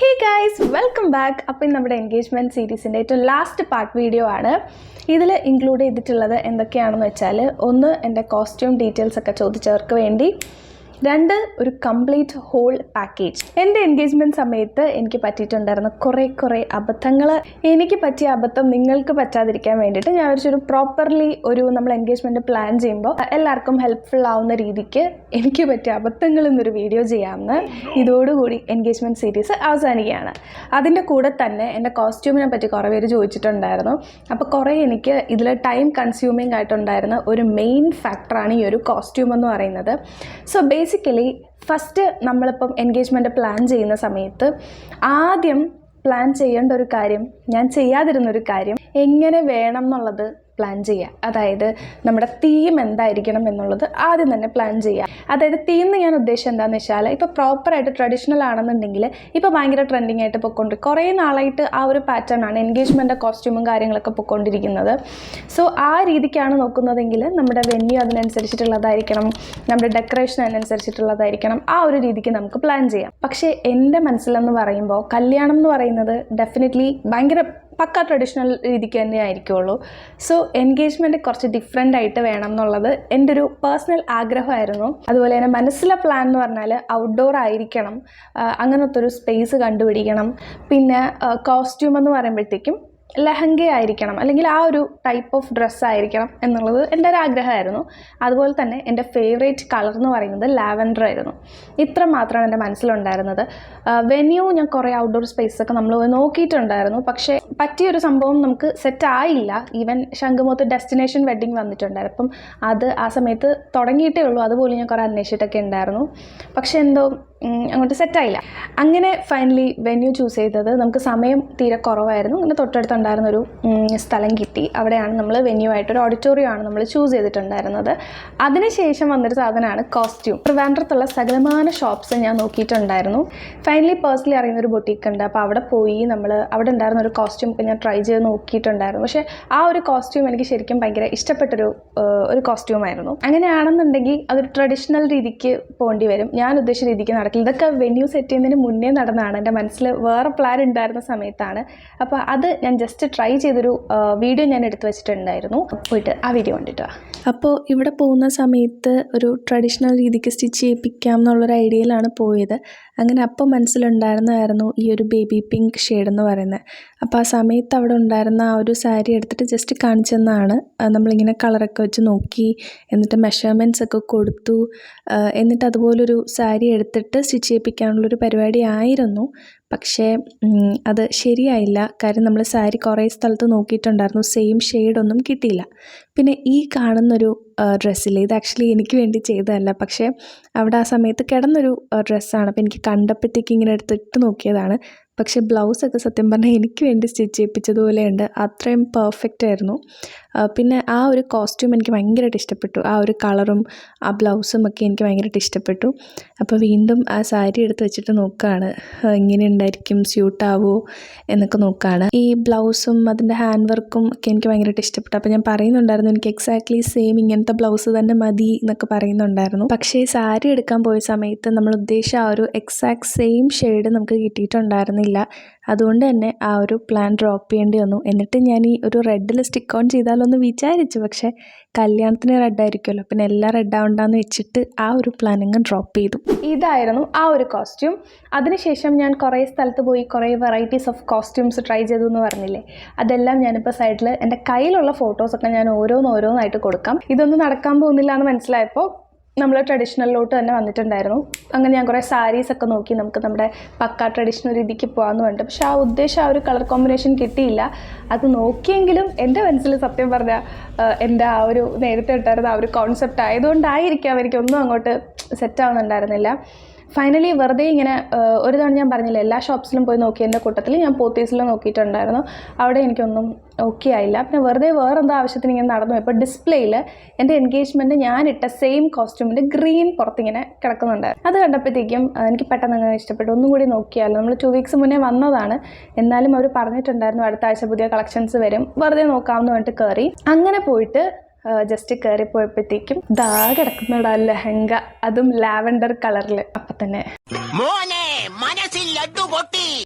Hey guys, welcome back. അപ്പോൾ നമ്മുടെ engagement സീരീസിന്റെ ഏറ്റവും ലാസ്റ്റ് പാർട്ട് വീഡിയോ ആണ്. ഇതിൽ ഇൻക്ലൂഡ് ചെയ്തിട്ടുള്ളത് എന്തൊക്കെയാണെന്ന് വെച്ചാൽ, ഒന്ന് എൻ്റെ കോസ്റ്റ്യൂം ഡീറ്റെയിൽസ് ഒക്കെ ചോദിച്ചവർക്ക് വേണ്ടി, രണ്ട് ഒരു കംപ്ലീറ്റ് ഹോൾ പാക്കേജ്. എൻ്റെ എൻഗേജ്മെൻറ്റ് സമയത്ത് എനിക്ക് പറ്റിയിട്ടുണ്ടായിരുന്ന കുറേ അബദ്ധങ്ങൾ, എനിക്ക് പറ്റിയ അബദ്ധം നിങ്ങൾക്ക് പറ്റാതിരിക്കാൻ വേണ്ടിയിട്ട് ഞാൻ ഒരു പ്രോപ്പർലി നമ്മൾ എൻഗേജ്മെൻറ്റ് പ്ലാൻ ചെയ്യുമ്പോൾ എല്ലാവർക്കും ഹെൽപ്ഫുൾ ആവുന്ന രീതിക്ക് എനിക്ക് പറ്റിയ അബദ്ധങ്ങൾ എന്നൊരു വീഡിയോ ചെയ്യാമെന്ന് ഇതോടുകൂടി എൻഗേജ്മെൻറ്റ് സീരീസ് അവസാനിക്കുകയാണ്. അതിൻ്റെ കൂടെ തന്നെ എൻ്റെ കോസ്റ്റ്യൂമിനെ പറ്റി കുറേ പേര് ചോദിച്ചിട്ടുണ്ടായിരുന്നു. അപ്പോൾ കുറേ എനിക്ക് ഇതിൽ ടൈം കൺസ്യൂമിങ് ആയിട്ടുണ്ടായിരുന്ന ഒരു മെയിൻ ഫാക്ടറാണ് ഈ ഒരു കോസ്റ്റ്യൂം എന്ന് പറയുന്നത്. സോ ബേസിക്കലി ഫസ്റ്റ് നമ്മളിപ്പം എൻഗേജ്മെൻറ്റ് പ്ലാൻ ചെയ്യുന്ന സമയത്ത് ആദ്യം പ്ലാൻ ചെയ്യേണ്ട ഒരു കാര്യം, ഞാൻ ചെയ്യാതിരുന്നൊരു കാര്യം, എങ്ങനെ വേണം എന്നുള്ളത് പ്ലാൻ ചെയ്യുക. അതായത് നമ്മുടെ തീം എന്തായിരിക്കണം എന്നുള്ളത് ആദ്യം തന്നെ പ്ലാൻ ചെയ്യുക. അതായത് തീം ഞാൻ ഉദ്ദേശിച്ചത് എന്താണെന്ന് വെച്ചാൽ, ഇപ്പോൾ പ്രോപ്പറായിട്ട് ട്രഡീഷണൽ ആണെന്നുണ്ടെങ്കിൽ ഇപ്പോൾ ഭയങ്കര ട്രെൻഡിങ് ആയിട്ട് പൊയ്ക്കൊണ്ടിരിക്കും. കുറേ നാളായിട്ട് ആ ഒരു പാറ്റേൺ ആണ് എൻഗേജ്മെൻ്റ് കോസ്റ്റ്യൂമും കാര്യങ്ങളൊക്കെ പൊയ്ക്കൊണ്ടിരിക്കുന്നത്. സോ ആ രീതിക്കാണ് നോക്കുന്നതെങ്കിൽ നമ്മുടെ വെന്യൂ അതിനനുസരിച്ചിട്ടുള്ളതായിരിക്കണം, നമ്മുടെ ഡെക്കറേഷൻ അതിനനുസരിച്ചിട്ടുള്ളതായിരിക്കണം. ആ ഒരു രീതിക്ക് നമുക്ക് പ്ലാൻ ചെയ്യാം. പക്ഷേ എൻ്റെ മനസ്സിലെന്ന് പറയുമ്പോൾ കല്യാണം എന്ന് പറയുന്നത് ഡെഫിനറ്റ്ലി ഭയങ്കര പക്ക ട്രഡീഷണൽ രീതിക്ക് തന്നെ ആയിരിക്കുള്ളൂ. സോ എൻഗേജ്മെൻറ്റ് കുറച്ച് ഡിഫറെൻ്റ് ആയിട്ട് വേണം എന്നുള്ളത് എൻ്റെ ഒരു പേഴ്സണൽ ആഗ്രഹമായിരുന്നു. അതുപോലെ തന്നെ മനസ്സിലെ പ്ലാൻ എന്ന് പറഞ്ഞാൽ ഔട്ട്ഡോർ ആയിരിക്കണം, അങ്ങനത്തെ ഒരു സ്പേസ് കണ്ടുപിടിക്കണം. പിന്നെ കോസ്റ്റ്യൂം എന്ന് പറയുമ്പോഴത്തേക്കും ലെഹങ്ക ആയിരിക്കണം, അല്ലെങ്കിൽ ആ ഒരു ടൈപ്പ് ഓഫ് ഡ്രസ്സായിരിക്കണം എന്നുള്ളത് എൻ്റെ ഒരു ആഗ്രഹമായിരുന്നു. അതുപോലെ തന്നെ എൻ്റെ ഫേവറേറ്റ് കളർ എന്ന് പറയുന്നത് ലാവൻഡർ ആയിരുന്നു. ഇത്ര മാത്രമാണ് എൻ്റെ മനസ്സിലുണ്ടായിരുന്നത്. വെന്യൂ ഞാൻ കുറേ ഔട്ട്ഡോർ സ്പേസൊക്കെ നമ്മൾ നോക്കിയിട്ടുണ്ടായിരുന്നു. പക്ഷേ പറ്റിയൊരു സംഭവം നമുക്ക് സെറ്റ് ആയില്ല. ഈവൻ ശംഖുമുഖത്ത് ഡെസ്റ്റിനേഷൻ വെഡ്ഡിങ് വന്നിട്ടുണ്ടായിരുന്നു. അപ്പം അത് ആ സമയത്ത് തുടങ്ങിയിട്ടേ ഉള്ളൂ. അതുപോലെ ഞാൻ കുറേ അന്വേഷിച്ചിട്ടൊക്കെ ഉണ്ടായിരുന്നു. പക്ഷേ എന്തോ അങ്ങോട്ട് സെറ്റായില്ല. അങ്ങനെ ഫൈനലി വെന്യൂ ചൂസ് ചെയ്തത്, നമുക്ക് സമയം തീരെ കുറവായിരുന്നു. അങ്ങനെ തൊട്ടടുത്തുണ്ടായിരുന്നൊരു സ്ഥലം കിട്ടി. അവിടെയാണ് നമ്മൾ വെന്യൂ ആയിട്ടൊരു ഓഡിറ്റോറിയമാണ് നമ്മൾ ചൂസ് ചെയ്തിട്ടുണ്ടായിരുന്നത്. അതിനുശേഷം വന്നൊരു സാധനമാണ് കോസ്റ്റ്യൂം. ട്രിവാൻഡ്രത്തുള്ള സകലമാന ഷോപ്സ് ഞാൻ നോക്കിയിട്ടുണ്ടായിരുന്നു. ഫൈനലി പേഴ്സണലി അറിയുന്നൊരു ബൊട്ടീക്ക് ഉണ്ട്. അപ്പോൾ അവിടെ പോയി അവിടെ ഉണ്ടായിരുന്ന ഒരു കോസ്റ്റ്യൂം ഞാൻ ട്രൈ ചെയ്ത് നോക്കിയിട്ടുണ്ടായിരുന്നു. പക്ഷേ ആ ഒരു കോസ്റ്റ്യൂം എനിക്ക് ശരിക്കും ഭയങ്കര ഇഷ്ടപ്പെട്ടൊരു കോസ്റ്റ്യൂമായിരുന്നു. അങ്ങനെയാണെന്നുണ്ടെങ്കിൽ അതൊരു ട്രഡീഷണൽ രീതിക്ക് പോകേണ്ടി വരും. ഞാൻ ഉദ്ദേശിച്ച രീതിക്ക് നടക്കില്ല. ഇതൊക്കെ വെന്യൂ സെറ്റ് ചെയ്യുന്നതിന് മുന്നേ നടന്നതാണ്. എൻ്റെ മനസ്സിൽ വേറെ പ്ലാൻ ഉണ്ടായിരുന്ന സമയത്താണ്. അപ്പോൾ അത് ഞാൻ ജസ്റ്റ് ട്രൈ ചെയ്തൊരു വീഡിയോ ഞാൻ എടുത്തു വെച്ചിട്ടുണ്ടായിരുന്നു. പോയിട്ട് ആ വീഡിയോ കണ്ടിട്ട്. അപ്പോൾ ഇവിടെ പോകുന്ന സമയത്ത് ഒരു ട്രഡീഷണൽ രീതിക്ക് സ്റ്റിച്ച് ചെയ്യിപ്പിക്കാം എന്നുള്ളൊരു ഐഡിയയിലാണ് പോയത്. അങ്ങനെ അപ്പം മനസ്സിലുണ്ടായിരുന്നതായിരുന്നു ഈ ഒരു ബേബി പിങ്ക് ഷെയ്ഡ് എന്ന് പറയുന്നത്. അപ്പോൾ ആ സമയത്ത് അവിടെ ഉണ്ടായിരുന്ന ആ ഒരു സാരി എടുത്തിട്ട് ജസ്റ്റ് കാണിച്ചെന്നാണ്. നമ്മളിങ്ങനെ കളറൊക്കെ വെച്ച് നോക്കി, എന്നിട്ട് മെഷർമെൻറ്റ്സ് ഒക്കെ കൊടുത്തു. എന്നിട്ട് അതുപോലൊരു സാരി എടുത്തിട്ട് സ്റ്റിച്ച് ചെയ്യിപ്പിക്കാനുള്ളൊരു പരിപാടി ആയിരുന്നു. പക്ഷേ അത് ശരിയായില്ല. കാര്യം നമ്മൾ സാരി കുറേ സ്ഥലത്ത് നോക്കിയിട്ടുണ്ടായിരുന്നു, സെയിം ഷെയ്ഡൊന്നും കിട്ടിയില്ല. പിന്നെ ഈ കാണുന്നൊരു ഡ്രസ്സിൽ, ഇത് ആക്ച്വലി എനിക്ക് വേണ്ടി ചെയ്തതല്ല, പക്ഷേ അവിടെ ആ സമയത്ത് കിടന്നൊരു ഡ്രസ്സാണ്. അപ്പോൾ എനിക്ക് കണ്ടപ്പോഴത്തേക്ക് ഇങ്ങനെ എടുത്തിട്ട് നോക്കിയതാണ്. പക്ഷേ ബ്ലൗസൊക്കെ സത്യം പറഞ്ഞാൽ എനിക്ക് വേണ്ടി സ്റ്റിച്ച് ചെയ്യിപ്പിച്ചതുപോലെയുണ്ട്. അത്രയും പെർഫെക്റ്റ് ആയിരുന്നു. പിന്നെ ആ ഒരു കോസ്റ്റ്യൂം എനിക്ക് ഭയങ്കരമായിട്ട് ഇഷ്ടപ്പെട്ടു. ആ ഒരു കളറും ആ ബ്ലൗസും ഒക്കെ എനിക്ക് ഭയങ്കരമായിട്ട് ഇഷ്ടപ്പെട്ടു. അപ്പോൾ വീണ്ടും ആ സാരി എടുത്ത് വെച്ചിട്ട് നോക്കുകയാണ്, എങ്ങനെ ഉണ്ടായിരിക്കും, സ്യൂട്ടാവോ എന്നൊക്കെ നോക്കുകയാണ്. ഈ ബ്ലൗസും അതിൻ്റെ ഹാൻഡ് വർക്കും ഒക്കെ എനിക്ക് ഭയങ്കരമായിട്ട് ഇഷ്ടപ്പെട്ടു. അപ്പോൾ ഞാൻ പറയുന്നുണ്ടായിരുന്നു എനിക്ക് എക്സാക്ട്ലി സെയിം ഇങ്ങനത്തെ ബ്ലൗസ് തന്നെ മതി എന്നൊക്കെ പറയുന്നുണ്ടായിരുന്നു. പക്ഷേ സാരി എടുക്കാൻ പോയ സമയത്ത് നമ്മൾ ഉദ്ദേശിച്ച ആ ഒരു എക്സാക്ട് സെയിം ഷെയ്ഡ് നമുക്ക് കിട്ടിയിട്ടുണ്ടായിരുന്നില്ല. അതുകൊണ്ട് തന്നെ ആ ഒരു പ്ലാൻ ഡ്രോപ്പ് ചെയ്യേണ്ടി വന്നു. എന്നിട്ട് ഞാൻ ഈ ഒരു റെഡിൽ സ്റ്റിക്ക് ഓൺ ചെയ്താലൊന്ന് വിചാരിച്ചു. പക്ഷേ കല്യാണത്തിന് റെഡായിരിക്കുമല്ലോ, പിന്നെ എല്ലാം റെഡാവണ്ടെന്ന് വെച്ചിട്ട് ആ ഒരു പ്ലാനിങ് ഡ്രോപ്പ് ചെയ്തു. ഇതായിരുന്നു ആ ഒരു കോസ്റ്റ്യൂം. അതിനുശേഷം ഞാൻ കുറേ സ്ഥലത്ത് പോയി കുറേ വെറൈറ്റീസ് ഓഫ് കോസ്റ്റ്യൂംസ് ട്രൈ ചെയ്തു എന്ന് പറഞ്ഞില്ലേ, അതെല്ലാം ഞാനിപ്പോൾ സൈഡിൽ എൻ്റെ കയ്യിലുള്ള ഫോട്ടോസൊക്കെ ഞാൻ ഓരോന്നായിട്ട് കൊടുക്കാം. ഇതൊന്നും നടക്കാൻ പോകുന്നില്ല എന്ന് മനസ്സിലായപ്പോൾ നമ്മൾ ട്രഡീഷണലിലോട്ട് തന്നെ വന്നിട്ടുണ്ടായിരുന്നു. അങ്ങനെ ഞാൻ കുറേ സാരീസൊക്കെ നോക്കി, നമുക്ക് നമ്മുടെ പക്ക ട്രഡീഷണൽ രീതിക്ക് പോകാമെന്ന് പറഞ്ഞിട്ട്. പക്ഷേ ആ ഉദ്ദേശം, ആ ഒരു കളർ കോമ്പിനേഷൻ കിട്ടിയില്ല. അത് നോക്കിയെങ്കിലും എൻ്റെ മനസ്സിൽ സത്യം പറഞ്ഞാൽ എൻ്റെ ആ ഒരു നേരത്തെ ഇട്ടായിരുന്ന ആ ഒരു കോൺസെപ്റ്റ് ആയതുകൊണ്ടായിരിക്കാം എനിക്കൊന്നും അങ്ങോട്ട് സെറ്റാവുന്നുണ്ടായിരുന്നില്ല. ഫൈനലി വെറുതെ ഇങ്ങനെ ഒരു തവണ ഞാൻ പറഞ്ഞില്ല, എല്ലാ ഷോപ്സിലും പോയി നോക്കി. എൻ്റെ കൂട്ടത്തിൽ ഞാൻ പോത്തീസിലും നോക്കിയിട്ടുണ്ടായിരുന്നു. അവിടെ എനിക്കൊന്നും ഓക്കെ ആയില്ല. പിന്നെ വെറുതെ വേറെന്തോ ആവശ്യത്തിന് ഇങ്ങനെ നടന്നു പോയപ്പോൾ ഡിസ്പ്ലേയിൽ എൻ്റെ എൻഗേജ്മെൻറ്റ് ഞാനിട്ട സെയിം കോസ്റ്റ്യൂമിൻ്റെ ഗ്രീൻ പുറത്തിങ്ങനെ കിടക്കുന്നുണ്ടായിരുന്നു. അത് കണ്ടപ്പോഴത്തേക്കും എനിക്ക് പെട്ടെന്ന് അങ്ങനെ ഇഷ്ടപ്പെട്ടു. ഒന്നും കൂടി നോക്കിയാലോ, നമ്മൾ 2 weeks മുന്നേ വന്നതാണ്, എന്നാലും അവർ പറഞ്ഞിട്ടുണ്ടായിരുന്നു അടുത്ത ആഴ്ച പുതിയ കളക്ഷൻസ് വരും, വെറുതെ നോക്കാമെന്ന് പറഞ്ഞിട്ട് കയറി. അങ്ങനെ പോയിട്ട് ജസ്റ്റ് കയറിപ്പോയപ്പോഴത്തേക്കും ദാ കിടക്കുന്നുണ്ടാ ലെഹങ്ക, അതും ലാവൻഡർ കളറിൽ. അപ്പം തന്നെ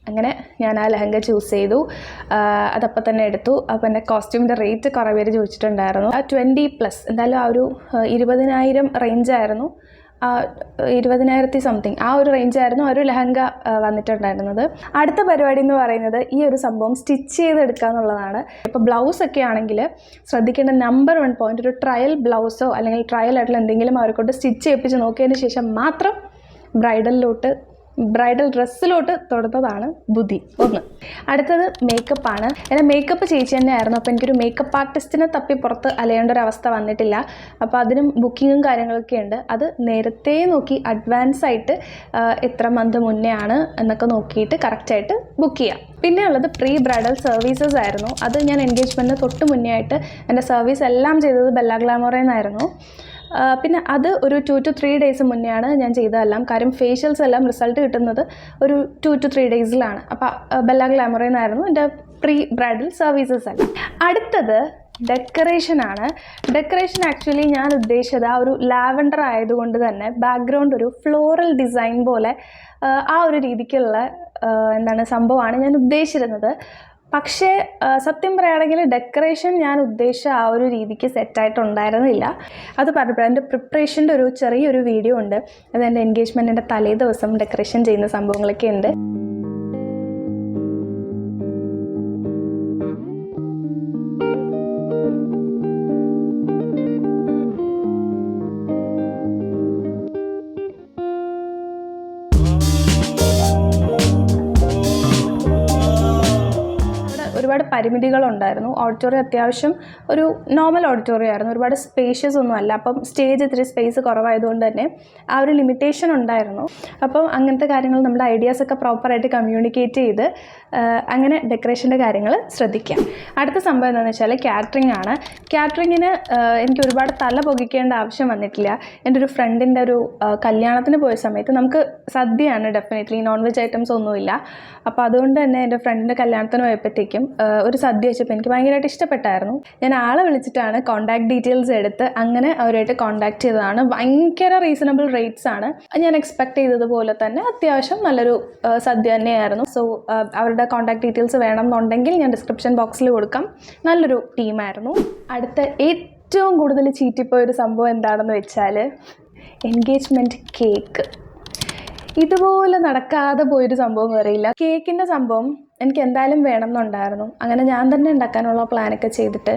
അങ്ങനെ ഞാൻ ആ ലെഹങ്ക ചൂസ് ചെയ്തു. അതപ്പോൾ തന്നെ എടുത്തു. അപ്പോൾ എൻ്റെ കോസ്റ്റ്യൂമിൻ്റെ റേറ്റ് കുറേ പേര് ചോദിച്ചിട്ടുണ്ടായിരുന്നു. 20+ എന്തായാലും ആ ഒരു 20,000 റേഞ്ചായിരുന്നു, 20,000 സംതിങ് ആ ഒരു റേഞ്ചായിരുന്നു ഒരു ലെഹങ്ക വന്നിട്ടുണ്ടായിരുന്നത്. അടുത്ത പരിപാടി എന്ന് പറയുന്നത് ഈ ഒരു സംഭവം സ്റ്റിച്ച് ചെയ്തെടുക്കുക എന്നുള്ളതാണ്. ഇപ്പോൾ ബ്ലൗസൊക്കെ ആണെങ്കിൽ ശ്രദ്ധിക്കേണ്ട നമ്പർ 1 പോയിന്റ്, ഒരു ട്രയൽ ബ്ലൗസോ അല്ലെങ്കിൽ ട്രയൽ ആയിട്ടുള്ള എന്തെങ്കിലും അവരെ കൊണ്ട് സ്റ്റിച്ച് ചെയ്യിപ്പിച്ച് നോക്കിയതിന് ശേഷം മാത്രം ബ്രൈഡൽ ഡ്രസ്സിലോട്ട് തൊടുന്നതാണ് ബുദ്ധി. ഒന്ന്. അടുത്തത് മേക്കപ്പാണ്. എൻ്റെ മേക്കപ്പ് ചേച്ചി തന്നെ ആയിരുന്നു. അപ്പോൾ എനിക്കൊരു മേക്കപ്പ് ആർട്ടിസ്റ്റിനെ തപ്പി പുറത്ത് അലയേണ്ട ഒരു അവസ്ഥ വന്നിട്ടില്ല. അപ്പോൾ അതിനും ബുക്കിങ്ങും കാര്യങ്ങളൊക്കെ ഉണ്ട്. അത് നേരത്തെ നോക്കി അഡ്വാൻസ് ആയിട്ട് എത്ര മന്ത് മുന്നേ ആണ് എന്നൊക്കെ നോക്കിയിട്ട് കറക്റ്റായിട്ട് ബുക്ക് ചെയ്യാം. പിന്നെ ഉള്ളത് പ്രീ ബ്രൈഡൽ സർവീസസ് ആയിരുന്നു. അത് ഞാൻ എൻഗേജ്മെൻറ്റിന് തൊട്ട് മുന്നേ ആയിട്ട് എൻ്റെ സർവീസ് എല്ലാം ചെയ്തത് ബെല്ല ഗ്ലാമോറിൽ നിന്നായിരുന്നു. പിന്നെ അത് ഒരു 2 to 3 ഡേയ്സ് മുന്നെയാണ് ഞാൻ ചെയ്തതെല്ലാം. കാര്യം ഫേഷ്യൽസ് എല്ലാം റിസൾട്ട് കിട്ടുന്നത് ഒരു 2 to 3 ഡേയ്സിലാണ്. അപ്പോൾ ബെല്ല ഗ്ലാമറിൽ നിന്നായിരുന്നു എൻ്റെ പ്രീ ബ്രൈഡൽ സർവീസസ് എല്ലാം. അടുത്തത് ഡെക്കറേഷനാണ്. ഡെക്കറേഷൻ ആക്ച്വലി ഞാൻ ഉദ്ദേശിച്ചത് ആ ഒരു ലാവൻഡർ ആയതുകൊണ്ട് തന്നെ ബാക്ക്ഗ്രൗണ്ട് ഒരു ഫ്ലോറൽ ഡിസൈൻ പോലെ ആ ഒരു രീതിക്കുള്ള സംഭവമാണ് ഞാൻ ഉദ്ദേശിച്ചിരുന്നത്. പക്ഷേ സത്യം പറയുകയാണെങ്കിൽ ഡെക്കറേഷൻ ഞാൻ ഉദ്ദേശിച്ച ആ ഒരു രീതിക്ക് സെറ്റായിട്ടുണ്ടായിരുന്നില്ല. അത് പറഞ്ഞപ്പോൾ എൻ്റെ പ്രിപ്പറേഷൻ്റെ ഒരു ചെറിയൊരു വീഡിയോ ഉണ്ട്. അത് എൻ്റെ എൻഗേജ്മെൻറ്റിൻ്റെ തലേ ദിവസം ഡെക്കറേഷൻ ചെയ്യുന്ന സംഭവങ്ങളൊക്കെ ഉണ്ട്. ഒരുപാട് പരിമിതികളുണ്ടായിരുന്നു. ഓഡിറ്റോറിയം അത്യാവശ്യം ഒരു നോർമൽ ഓഡിറ്റോറിയം ആയിരുന്നു, ഒരുപാട് സ്പേഷ്യസ് ഒന്നും അല്ല. അപ്പം സ്റ്റേജ് ഇത്തിരി സ്പേസ് കുറവായതുകൊണ്ട് തന്നെ ആ ഒരു ലിമിറ്റേഷൻ ഉണ്ടായിരുന്നു. അപ്പം അങ്ങനത്തെ കാര്യങ്ങൾ നമ്മുടെ ഐഡിയാസൊക്കെ പ്രോപ്പറായിട്ട് കമ്മ്യൂണിക്കേറ്റ് ചെയ്ത് അങ്ങനെ ഡെക്കറേഷൻ്റെ കാര്യങ്ങൾ ശ്രദ്ധിക്കാം. അടുത്ത സംഭവം എന്താണെന്ന് വെച്ചാൽ കാറ്ററിംഗ് ആണ്. കാറ്ററിങ്ങിന് എനിക്ക് ഒരുപാട് തല പൊകിക്കേണ്ട ആവശ്യം വന്നിട്ടില്ല. എൻ്റെ ഒരു ഫ്രണ്ടിൻ്റെ ഒരു കല്യാണത്തിന് പോയ സമയത്ത് നമുക്ക് സദ്യയാണ്, ഡെഫിനറ്റ്ലി നോൺ വെജ് ഐറ്റംസ് ഒന്നുമില്ല. അപ്പോൾ അതുകൊണ്ട് തന്നെ എൻ്റെ ഫ്രണ്ടിൻ്റെ കല്യാണത്തിന് പോയപ്പോഴത്തേക്കും ഒരു സദ്യ വെച്ചപ്പോൾ എനിക്ക് ഭയങ്കരമായിട്ട് ഇഷ്ടപ്പെട്ടായിരുന്നു. ഞാൻ ആളെ വിളിച്ചിട്ടാണ് കോൺടാക്ട് ഡീറ്റെയിൽസ് എടുത്ത് അങ്ങനെ അവരായിട്ട് കോൺടാക്ട് ചെയ്തതാണ്. ഭയങ്കര റീസണബിൾ റേറ്റ്സ് ആണ്. ഞാൻ എക്സ്പെക്ട് ചെയ്തതുപോലെ തന്നെ അത്യാവശ്യം നല്ലൊരു സദ്യ തന്നെയായിരുന്നു. സോ അവരുടെ കോൺടാക്ട് ഡീറ്റെയിൽസ് വേണം എന്നുണ്ടെങ്കിൽ ഞാൻ ഡിസ്ക്രിപ്ഷൻ ബോക്സിൽ കൊടുക്കാം. നല്ലൊരു ടീമായിരുന്നു. അടുത്ത ഏറ്റവും കൂടുതൽ ചീറ്റിപ്പോയൊരു സംഭവം എന്താണെന്ന് വെച്ചാൽ എൻഗേജ്മെൻറ്റ് കേക്ക്. ഇതുപോലെ നടക്കാതെ പോയൊരു സംഭവം വേറെയില്ല. കേക്കിൻ്റെ സംഭവം എനിക്ക് എന്തായാലും വേണം എന്നുണ്ടായിരുന്നു. അങ്ങനെ ഞാൻ തന്നെ ഉണ്ടാക്കാനുള്ള പ്ലാനൊക്കെ ചെയ്തിട്ട്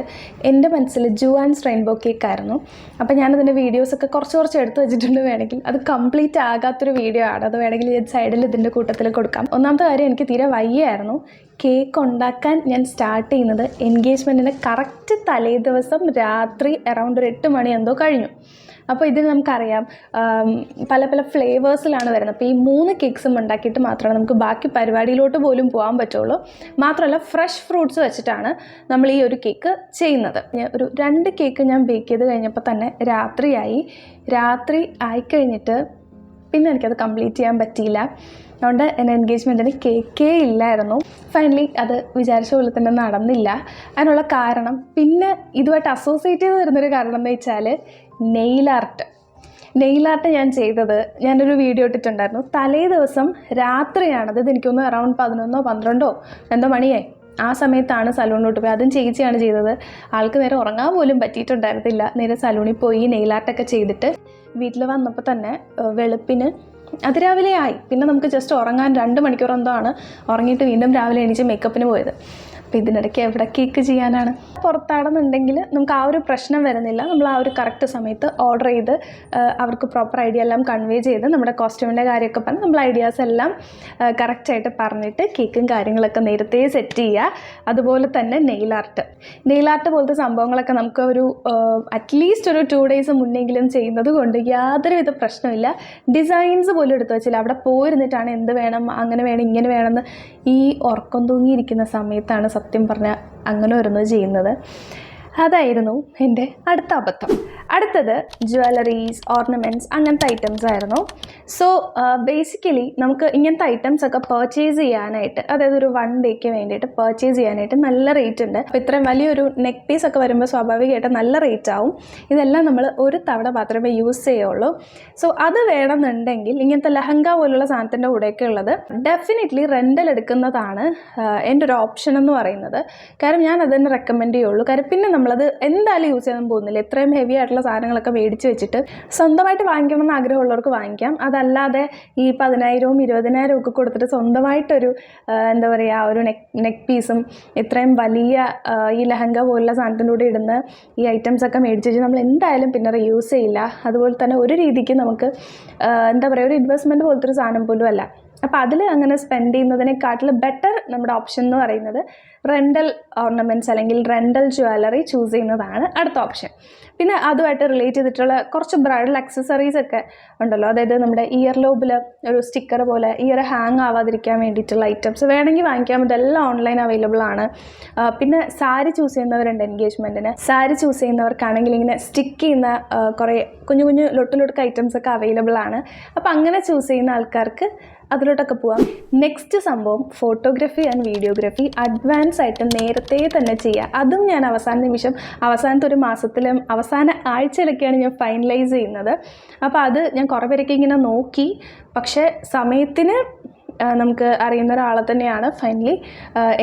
എൻ്റെ മനസ്സിൽ ജുവാൻസ് റെയിൻബോ കേക്കായിരുന്നു. അപ്പോൾ ഞാനതിൻ്റെ വീഡിയോസൊക്കെ കുറച്ച് എടുത്ത് വെച്ചിട്ടുണ്ട്. വേണമെങ്കിൽ അത് കംപ്ലീറ്റ് ആകാത്തൊരു വീഡിയോ ആണ്, അത് വേണമെങ്കിൽ സൈഡിൽ ഇതിൻ്റെ കൂട്ടത്തിൽ കൊടുക്കാം. ഒന്നാമത്തെ കാര്യം, എനിക്ക് തീരെ വയ്യായിരുന്നു. കേക്ക് ഉണ്ടാക്കാൻ ഞാൻ സ്റ്റാർട്ട് ചെയ്യുന്നത് എൻഗേജ്മെൻറ്റിന് കറക്റ്റ് തലേ ദിവസം രാത്രി അറൗണ്ട് ഒരു 8 മണി എന്തോ കഴിഞ്ഞു. അപ്പോൾ ഇതിന് നമുക്കറിയാം പല പല ഫ്ലേവേഴ്സിലാണ് വരുന്നത്. അപ്പോൾ ഈ 3 കേക്ക്സും ഉണ്ടാക്കിയിട്ട് മാത്രമേ നമുക്ക് ബാക്കി പരിപാടിയിലോട്ട് പോലും പോകാൻ പറ്റുള്ളൂ. മാത്രമല്ല ഫ്രഷ് ഫ്രൂട്ട്സ് വെച്ചിട്ടാണ് നമ്മൾ ഈ ഒരു കേക്ക് ചെയ്യുന്നത്. ഒരു 2 കേക്ക് ഞാൻ ബേക്ക് ചെയ്ത് കഴിഞ്ഞപ്പോൾ തന്നെ രാത്രി ആയിക്കഴിഞ്ഞിട്ട് പിന്നെ എനിക്കത് കംപ്ലീറ്റ് ചെയ്യാൻ പറ്റിയില്ല. അതുകൊണ്ട് എൻ്റെ എൻഗേജ്മെൻറ്റിന് കേക്കേ ഇല്ലായിരുന്നു. ഫൈനലി അത് വിചാരിച്ച പോലെ തന്നെ നടന്നില്ല. അതിനുള്ള കാരണം, പിന്നെ ഇതുമായിട്ട് അസോസിയേറ്റ് ചെയ്ത് വരുന്നൊരു കാരണം എന്ന് വെച്ചാൽ നെയിൽ ആർട്ട് ഞാൻ ചെയ്തത്, ഞാനൊരു വീഡിയോ ഇട്ടിട്ടുണ്ടായിരുന്നു. തലേ ദിവസം രാത്രിയാണത്. എനിക്കൊന്ന് അറൗണ്ട് 11 12 എന്തോ മണിയായി. ആ സമയത്താണ് സലൂണിലോട്ട് പോയി. അതും ചേച്ചിയാണ് ചെയ്തത്. ആൾക്ക് നേരെ ഉറങ്ങാൻ പോലും പറ്റിയിട്ടുണ്ടായിരുന്നില്ല. നേരെ സലൂണിൽ പോയി നെയിൽ ആർട്ടൊക്കെ ചെയ്തിട്ട് വീട്ടിൽ വന്നപ്പോൾ തന്നെ വെളുപ്പിന് അതിരാവിലെ ആയി. പിന്നെ നമുക്ക് ജസ്റ്റ് ഉറങ്ങാൻ 2 മണിക്കൂർ എന്തോ ആണ് ഉറങ്ങിയിട്ട് വീണ്ടും രാവിലെ എണീച്ച് മേക്കപ്പിന് പോയത്. അപ്പോൾ ഇതിനിടയ്ക്ക് എവിടെ കേക്ക് ചെയ്യാനാണ്? പുറത്താണെന്നുണ്ടെങ്കിൽ നമുക്ക് ആ ഒരു പ്രശ്നം വരുന്നില്ല. നമ്മൾ ആ ഒരു കറക്റ്റ് സമയത്ത് ഓർഡർ ചെയ്ത് അവർക്ക് പ്രോപ്പർ ഐഡിയ എല്ലാം കൺവേ ചെയ്ത് നമ്മുടെ കോസ്റ്റ്യൂമിൻ്റെ കാര്യമൊക്കെ പറഞ്ഞ് നമ്മൾ ഐഡിയാസ് എല്ലാം കറക്റ്റായിട്ട് പറഞ്ഞിട്ട് കേക്കും കാര്യങ്ങളൊക്കെ നേരത്തെ സെറ്റ് ചെയ്യുക. അതുപോലെ തന്നെ നെയിൽ ആർട്ട് പോലത്തെ സംഭവങ്ങളൊക്കെ നമുക്ക് ഒരു അറ്റ്ലീസ്റ്റ് ഒരു 2 ഡേയ്സ് മുന്നെങ്കിലും ചെയ്യുന്നത് കൊണ്ട് യാതൊരുവിധ പ്രശ്നമില്ല. ഡിസൈൻസ് പോലും എടുത്തു വെച്ചില്ല. അവിടെ പോയിരുന്നിട്ടാണ് എന്ത് വേണം, അങ്ങനെ വേണം, ഇങ്ങനെ വേണമെന്ന് ഈ ഉറക്കം തൂങ്ങിയിരിക്കുന്ന സമയത്താണ് സത്യം പറഞ്ഞാൽ അങ്ങനെ ഓരോന്ന് ചെയ്യുന്നത്. അതായിരുന്നു എൻ്റെ അടുത്ത അബദ്ധം. അടുത്തത് ജ്വല്ലറീസ്, ഓർണമെൻറ്റ്സ് അങ്ങനത്തെ ഐറ്റംസ് ആയിരുന്നു. സോ ബേസിക്കലി നമുക്ക് ഇങ്ങനത്തെ ഐറ്റംസ് ഒക്കെ പർച്ചേസ് ചെയ്യാനായിട്ട്, അതായത് ഒരു 1 ഡേക്ക് വേണ്ടിയിട്ട് പർച്ചേസ് ചെയ്യാനായിട്ട് നല്ല റേറ്റ് ഉണ്ട്. അപ്പോൾ ഇത്രയും വലിയൊരു നെക്ക് പീസ് ഒക്കെ വരുമ്പോൾ സ്വാഭാവികമായിട്ട് നല്ല റേറ്റ് ആവും. ഇതെല്ലാം നമ്മൾ ഒരു തവണ മാത്രമേ യൂസ് ചെയ്യുള്ളൂ. സോ അത് വേണമെന്നുണ്ടെങ്കിൽ ഇങ്ങനത്തെ ലഹങ്ക പോലുള്ള സാധനത്തിൻ്റെ കൂടെയൊക്കെ ഉള്ളത് ഡെഫിനറ്റ്ലി റെൻ്റൽ എടുക്കുന്നതാണ് എൻ്റെ ഒരു ഓപ്ഷൻ എന്ന് പറയുന്നത്. കാരണം ഞാൻ അതിന് റെക്കമെൻഡ് ചെയ്യുള്ളൂ. കാര്യം പിന്നെ നമ്മളത് എന്തായാലും യൂസ് ചെയ്യാൻ പോകുന്നില്ല. ഇത്രയും ഹെവി ആയിട്ടുള്ള സാധനങ്ങളൊക്കെ മേടിച്ച് വെച്ചിട്ട് സ്വന്തമായിട്ട് വാങ്ങിക്കണം എന്ന് ആഗ്രഹമുള്ളവർക്ക് വാങ്ങിക്കാം. അതല്ലാതെ ഈ 10,000 20,000 ഒക്കെ കൊടുത്തിട്ട് സ്വന്തമായിട്ടൊരു എന്താ പറയുക ഒരു നെക്ക് പീസും ഇത്രയും വലിയ ഈ ലഹങ്ക പോലുള്ള സാധനത്തിൻ്റെ കൂടെ ഇടുന്ന ഈ ഐറ്റംസൊക്കെ മേടിച്ച് വെച്ച് നമ്മൾ എന്തായാലും പിന്നെ റീയൂസ് ചെയ്യില്ല. അതുപോലെ തന്നെ ഒരു രീതിക്ക് നമുക്ക് എന്താ പറയുക ഒരു ഇൻവെസ്റ്റ്മെൻറ്റ് പോലത്തെ ഒരു സാധനം പോലും അല്ല. അപ്പോൾ അതിൽ അങ്ങനെ സ്പെൻഡ് ചെയ്യുന്നതിനെക്കാട്ടിലും ബെറ്റർ നമ്മുടെ ഓപ്ഷൻ എന്ന് പറയുന്നത് റെൻ്റൽ ഓർണമെൻറ്റ്സ് അല്ലെങ്കിൽ റെൻ്റൽ ജ്വല്ലറി ചൂസ് ചെയ്യുന്നതാണ് അടുത്ത ഓപ്ഷൻ. പിന്നെ അതുമായിട്ട് റിലേറ്റ് ചെയ്തിട്ടുള്ള കുറച്ച് ബ്രൈഡൽ അക്സസറീസ് ഒക്കെ ഉണ്ടല്ലോ. അതായത് നമ്മുടെ ഇയർ ലോബിൽ ഒരു സ്റ്റിക്കർ പോലെ ഇയർ ഹാങ് ആവാതിരിക്കാൻ വേണ്ടിയിട്ടുള്ള ഐറ്റംസ് വേണമെങ്കിൽ വാങ്ങിക്കാം. ഇതെല്ലാം ഓൺലൈൻ അവൈലബിൾ ആണ്. പിന്നെ സാരി ചൂസ് ചെയ്യുന്നവരുണ്ട് എൻഗേജ്മെൻറ്റിന്. സാരി ചൂസ് ചെയ്യുന്നവർക്കാണെങ്കിൽ ഇങ്ങനെ സ്റ്റിക്ക് ചെയ്യുന്ന കുറേ കുഞ്ഞു കുഞ്ഞു ലൊട്ടുലൊട്ടുക്ക് ഐറ്റംസ് ഒക്കെ അവൈലബിൾ ആണ്. അപ്പോൾ അങ്ങനെ ചൂസ് ചെയ്യുന്ന ആൾക്കാർക്ക് അതിലോട്ടൊക്കെ പോവാം. നെക്സ്റ്റ് സംഭവം ഫോട്ടോഗ്രാഫി ആൻഡ് വീഡിയോഗ്രാഫി അഡ്വാൻസ് ആയിട്ട് നേരത്തെ തന്നെ ചെയ്യുക. അതും ഞാൻ അവസാന നിമിഷം അവസാനത്തെ ഒരു മാസത്തിലും അവസാന ആഴ്ചയിലൊക്കെയാണ് ഞാൻ ഫൈനലൈസ് ചെയ്യുന്നത്. അപ്പോൾ അത് ഞാൻ കുറേ പേരൊക്കെ ഇങ്ങനെ നോക്കി, പക്ഷേ സമയത്തിന് നമുക്ക് അറിയുന്ന ഒരാളെ തന്നെയാണ് ഫൈനലി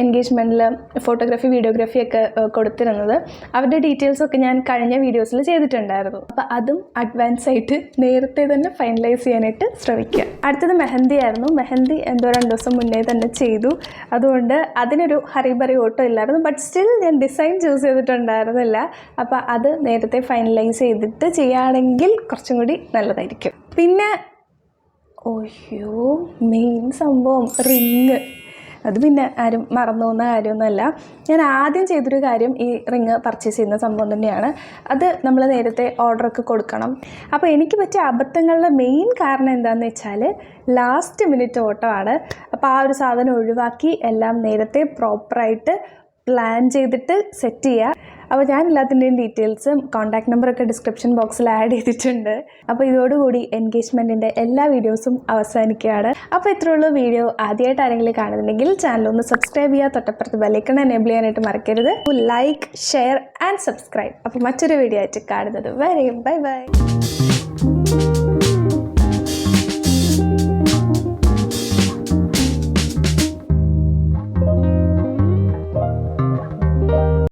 എൻഗേജ്മെൻറ്റിൽ ഫോട്ടോഗ്രാഫി വീഡിയോഗ്രാഫി ഒക്കെ കൊടുത്തിരുന്നത്. അവരുടെ ഡീറ്റെയിൽസൊക്കെ ഞാൻ കഴിഞ്ഞ വീഡിയോസിൽ ചെയ്തിട്ടുണ്ടായിരുന്നു. അപ്പോൾ അതും അഡ്വാൻസ് ആയിട്ട് നേരത്തെ തന്നെ ഫൈനലൈസ് ചെയ്യാനായിട്ട് ശ്രമിക്കുക. അടുത്തത് മെഹന്തി ആയിരുന്നു. മെഹന്തി എന്തോ 2 ദിവസം മുന്നേ തന്നെ ചെയ്തു. അതുകൊണ്ട് അതിനൊരു ഹറിബറി ഓട്ടം ഇല്ലായിരുന്നു. ബട്ട് സ്റ്റിൽ ഞാൻ ഡിസൈൻ ചൂസ് ചെയ്തിട്ടുണ്ടായിരുന്നില്ല. അപ്പോൾ അത് നേരത്തെ ഫൈനലൈസ് ചെയ്തിട്ട് ചെയ്യുകയാണെങ്കിൽ കുറച്ചും കൂടി നല്ലതായിരിക്കും. പിന്നെ മെയിൻ സംഭവം റിങ്. അത് പിന്നെ ആരും മറന്നു പോകുന്ന കാര്യമൊന്നുമല്ല. ഞാൻ ആദ്യം ചെയ്തൊരു കാര്യം ഈ റിങ് പർച്ചേസ് ചെയ്യുന്ന സംഭവം തന്നെയാണ്. അത് നമ്മൾ നേരത്തെ ഓർഡറൊക്കെ കൊടുക്കണം. അപ്പോൾ എനിക്ക് പറ്റിയ അബദ്ധങ്ങളുടെ മെയിൻ കാരണം എന്താണെന്ന് വെച്ചാൽ ലാസ്റ്റ് മിനിറ്റ് ഓട്ടമാണ്. അപ്പോൾ ആ ഒരു സാധനം ഒഴിവാക്കി എല്ലാം നേരത്തെ പ്രോപ്പറായിട്ട് പ്ലാൻ ചെയ്തിട്ട് സെറ്റ് ചെയ്യുക. അപ്പോൾ ഞാൻ എല്ലാത്തിൻ്റെയും ഡീറ്റെയിൽസും കോൺടാക്ട് നമ്പറൊക്കെ ഡിസ്ക്രിപ്ഷൻ ബോക്സിൽ ആഡ് ചെയ്തിട്ടുണ്ട്. അപ്പോൾ ഇതോടുകൂടി എൻഗേജ്മെൻറ്റിൻ്റെ എല്ലാ വീഡിയോസും അവസാനിക്കുകയാണ്. അപ്പോൾ ഇത്രയുള്ള വീഡിയോ ആദ്യമായിട്ട് ആരെങ്കിലും കാണുന്നുണ്ടെങ്കിൽ ചാനലൊന്ന് സബ്സ്ക്രൈബ് ചെയ്യുക. തൊട്ടപ്പുറത്ത് ബെല്ലൈക്കൺ എനേബിൾ ചെയ്യാനായിട്ട് മറക്കരുത്. Like, share and subscribe. അപ്പോൾ മറ്റൊരു വീഡിയോ ആയിട്ട് കാണുന്നത് വരെ ബൈ ബൈ.